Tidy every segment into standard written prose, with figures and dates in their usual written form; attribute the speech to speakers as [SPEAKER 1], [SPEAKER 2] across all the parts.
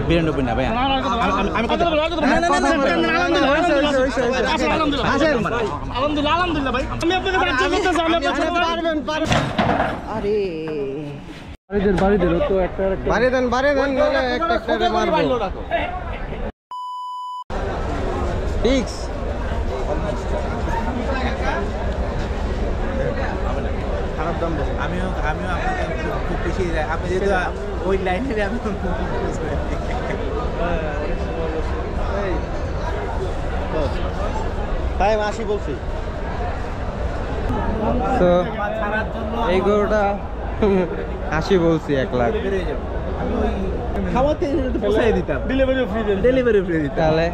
[SPEAKER 1] 92 না ভাই আমি কত আলহামদুলিল্লাহ ভাই আমি আপনাকে সাহায্য করতে চাই আপনি পারবেন আরে বাড়ি দেন তো একটা বাড়ি দেন বলে একটা মারবো ফিক্স খারাপ দাম বলে আমিও আপনাকে খুব বেশি আপনি যেহেতু ওই লাইনে আমি তাই মাসি বলছি তো এই গরুটা 80 বলছি 1 লাখ খাওয়াতে পৌঁছাই দিতাম ডেলিভারি ফ্রি দিতাম তাহলে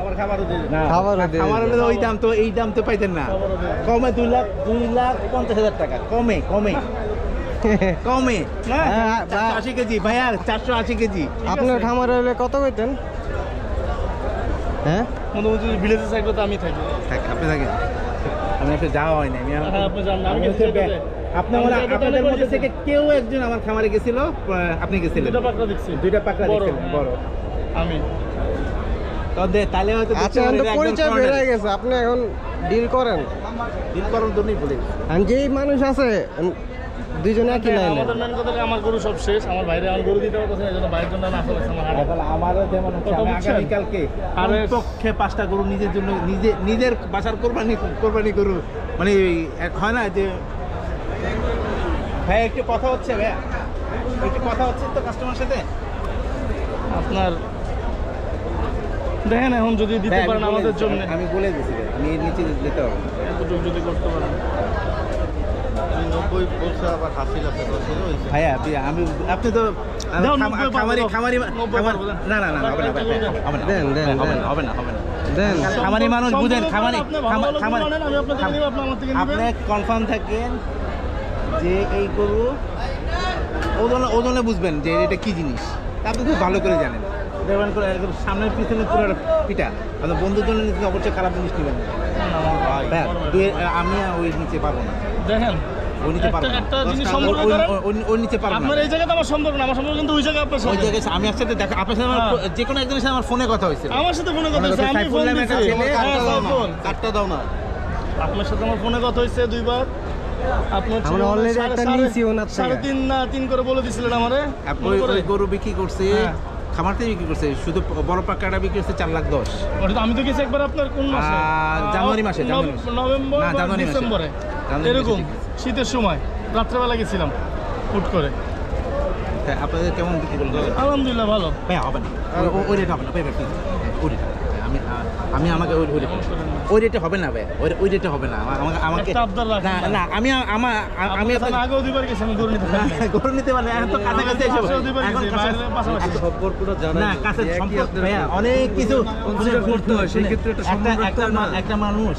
[SPEAKER 1] খাবার হলে ওই দাম তো এই দাম তো পাইতেন না কমে 2,50,000 টাকা কমে 480 কেজি ভাইয়া 480 কেজি আপনার খামার হলে কত কইতেন হ্যাঁ মোটামুটি ভিলেজের সাইডে তো আমি থাকি আপনি থাকেন আমি একটা যাওয়া হয় না আপনাদের মধ্যে থেকে কেউ একজন আমার খামারে গেছিল আপনি গেছিলেন দুইটা পাকড়া দেখছিলেন বড় আমি তাহলে হয়তো পরিচয় বের হয়ে গেছে আপনি এখন ডিল করেন তো নেই বলে যেই মানুষ আছে দুইজনে একই লাইনে আমাদের মেন কথা আমার গরু সব শেষ আমার ভাইরে আমার গরু দিতে পারতেছে না এজন্য ভাইয়ের জন্য না আসলে আমার তাহলে আমারও যেমন হচ্ছে আমি আগামী কালকে আর পক্ষে 5টা গরু নিজের জন্য নিজের বাসার কুরবানি গরু মানে হয় না যে ভাই একটু কথা হচ্ছে তো কাস্টমারের সাথে আপনার দেখেন এখন যদি দিতে পারেন আমাদের জন্য আমি বলে দিছি আমি নিচে দিতে হবে এতটুকু যদি করতে পারেন 90 বলছে আবার হাসিল আছে ভাইয়া আপনি তো খামারি না হবে না দেন খামারি মানুষ বুঝেন খামারি আপনি কনফার্ম থাকেন যে এই গরু ওজনে বুঝবেন যে এটা কি জিনিস আপনি খুব ভালো করে জানেন ব্যবহার করে সামনের পিছনে পুরো পিঠা আপনার বন্ধুর জন্য অবশ্যই খারাপ জিনিস নেবেন আমি ওই নিচে পারবো না দেখেন আমি একসাথে দেখা আপনার সাথে যে কোনো একজনের সাথে আমার ফোনে কথা হয়েছে আমার সাথে ফোনে কথা হয়েছে কাটটা দাও না আপনার সাথে আমার ফোনে কথা হয়েছে 2 বার আপনার অলরেডি একটা নিয়েছি ওনার থেকে 3.5 করে বলে দিছিলেন আমারে ওই গরু বিক্রি করছে খামারতে বিক্রি করছে শুধু বড় পাকাটা বিক্রি করছে 4,10,000 ওটা আমি তো গেছি একবার আপনার কোন মাসে জানুয়ারি মাসে নভেম্বর না জানুয়ারি ডিসেম্বরে এরকম শীতের সময় রাত্রেবেলা গেছিলাম ফুট করে আপনাদের কেমন বিক্রি করলেন আলহামদুলিল্লাহ ভালো ভাই হবে না ওই রেট হবে না ভাই ওই রেট আমি আমাকে ওই রেটে হবে না ভাই ওই রেটে হবে না আমাকে না আমি আগেও দুবার গেছি আমি গরু নিতে পারি এখন তো কাছাকাছি না কাছে সম্পর্ক ভাইয়া অনেক কিছু করতে হয় সেই ক্ষেত্রে একটা মানুষ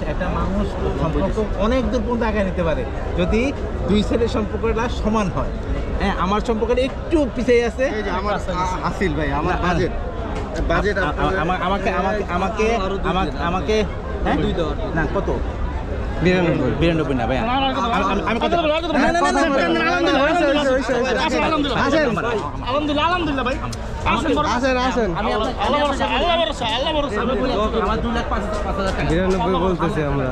[SPEAKER 1] সম্পর্ক অনেক দূর পর্যন্ত আগায় নিতে পারে যদি দুই ছেলের সম্পর্কটা সমান হয় হ্যাঁ আমার সম্পর্কটা একটু পিছিয়ে আছে আমার আসিল ভাই আমার বাজেট আমাকে না কত 92 না ভাই আমি কত আলহামদুলিল্লাহ ভাই আসেন আল্লাহ ভরসা আমার 2,05,000 টাকা 92 বলতেছি আমরা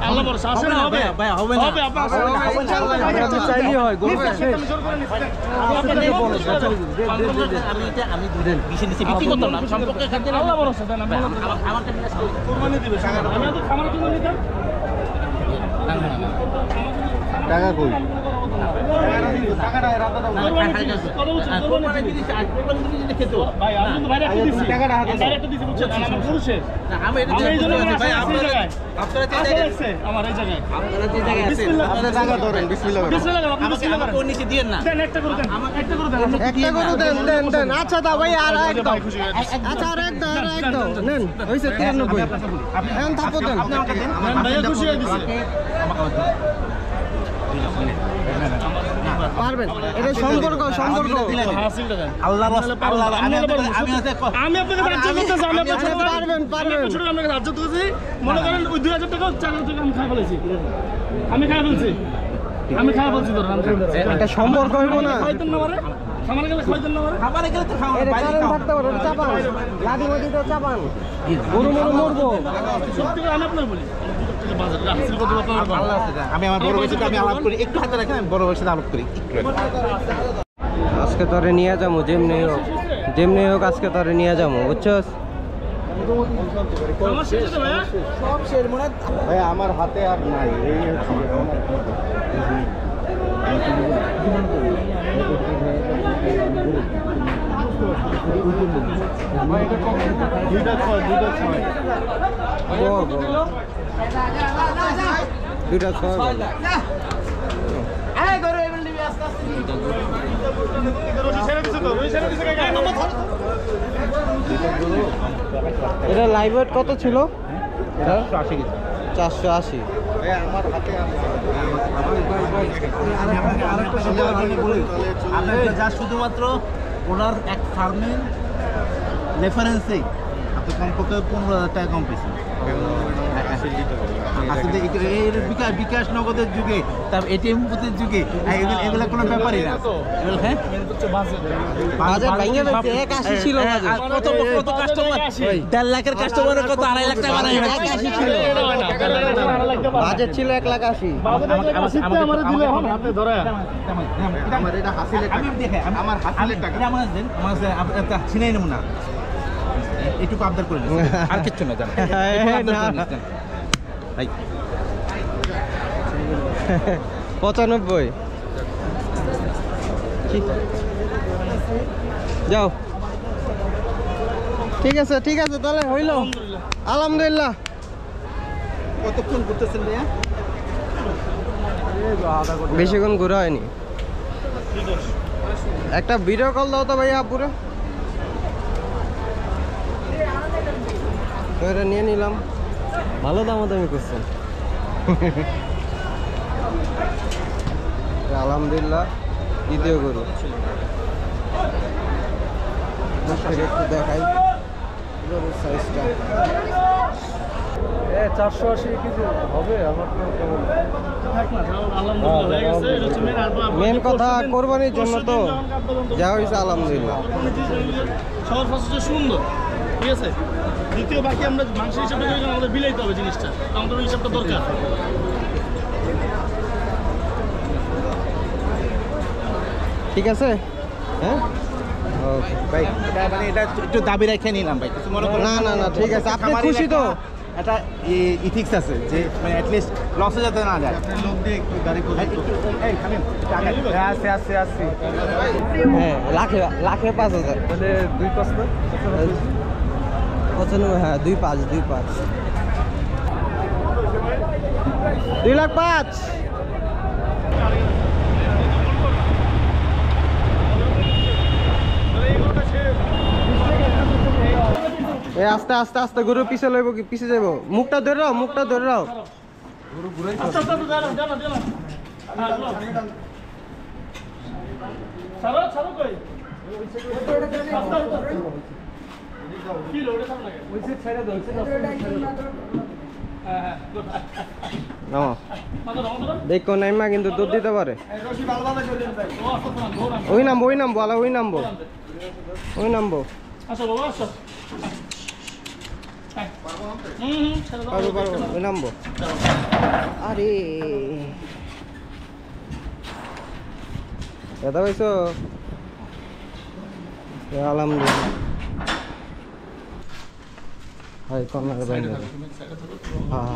[SPEAKER 1] আল্লাহ ভরসা আসেন হবে ভাই হবে না আপনি চাইলেই হয় গরু আমি দুধের বিশে নিচে বিক্রি করতাম না আমি সম্পর্কের খাতে আল্লাহ ভরসা দেন আমাকে কুরবানি দিবে আমি তো খামার জন্য নিতাম টাকা কই টাকাটা রাতে দাও ভাই আমি তো বাইরে দিছি টাকাটা হাতে ডাইরেক্ট দিছি বুঝছেন আমার পুরুষের আমি এই জন্য ভাই আপনারা আছে আমার এই জায়গায় আপনারা যে জায়গায় আছে আপনারা টাকা ধরেন বিসমিল্লাহ আমাকে কোন নিচে দিয়েন না দেন একটা করে দেন আমাকে একটা করে দেন দেন আচ্ছা দাও ভাই আর এক দাও আচ্ছা আর এক দাও নেন হইছে 93 এখন থাকো দেন আপনি আমাকে দেন ভাই খুশি হয়ে দিছে পারবেন এটা সম্পর্ক আল্লাহ আমি আপনাকে সাহায্য করতে চাই আমি আপনাকে পারবেন ছোট আপনাকে সাহায্য করতেছি মনে করেন ওই 2,000 টাকা 4,000 টাকা আমি খাই ফেলছি ধরুন একটা সম্পর্ক হইব না খামারে গেলে খাওয়াই দেন না আমারে? খামারে গেলে তো খাওয়ানো, বাইরে খাওয়ানো। থাকতে পারে, চাপান। লাদি মদি তো চাপান। গরু মরবো। সত্যি করে আমি আপনার বলি। আমি আমার বড় ভাইয়ের সাথে আমি আলাপ করি, একটু হাতে রাখেন, আমি বড় ভাইয়ের সাথে আলাপ করি। আজকে তোরে নিয়ে যাবো, যেমনি হোক আজকে তোরে নিয়ে যাবো, বুঝছস? ভাই আমার হাতে আর নাই, এই দুইটা ছয় এটা লাইভ ওয়েট কত ছিল? 480। আমার হাতে যা শুধুমাত্র ওনার এক ফার্মের রেফারেন্সেই আপনি কমপক্ষে 15,000 টাকা কম পেয়েছেন। আসলে বিকাশ নগদের যুগে, তারপর এটিএম বুথের যুগে এগুলো কোনো ব্যাপারই না। হ্যাঁ, কত কাস্টমার, 1.5 লাখের কাস্টমার কত 2.5 লাখ টাকা বাজেট ছিল, 1,80,000। আমার হাসিলের টাকা আমার ছিনাই নেব না, এটুকু আবদার করে আর কিচ্ছু না জানো। 95 যাও, ঠিক আছে তাহলে হইল, আলহামদুলিল্লাহ। কতক্ষণ ঘুরতেছেন ভাইয়া? বেশিক্ষণ ঘোরা হয়নি। একটা ভিডিও কল দাও তো ভাইয়া পুরো, এটা নিয়ে নিলাম। ভালো দামাদামি করছেন। আলহামদুলিল্লাহ, দ্বিতীয় গরু একটু দেখাই গরুর সাইজটা। 480 কেজি হবে আমার। মেন কথা কোরবানির জন্য তো যা হয়েছে আলহামদুলিল্লাহ। সুন্দর, ঠিক আছে। দ্বিতীয় বাকি আমরা মাংস হিসাবে আমাদের বিলাইতে হবে জিনিসটা, আমাদের হিসাবটা দরকার। ঠিক আছে, হ্যাঁ ভাই, মানে এটা একটু দাবি রেখে নিলাম ভাই, কিছু মনে করেন না। না ঠিক আছে, আপনি খুশি তো? এটা ইথিক্স আছে যে মানে অ্যাটলিস্ট লসে যাতে না যায়। হ্যাঁ, লাখে 5,000 মানে 2,500 না? 95, হ্যাঁ 2,500 2,05,000। আস্তে আস্তে আস্তে গরু পিছে লইব, কি পিছে যাবো? মুখটা ধরে রাও, গরু ঘুরাই। দেখো নাইমা কিন্তু দুধ দিতে পারে। ওই নামবো। ওই নামবো। আরে দাদা পাইছো? আলহামদুলিল্লাহ। হাই কর্নার বাইরে। হ্যাঁ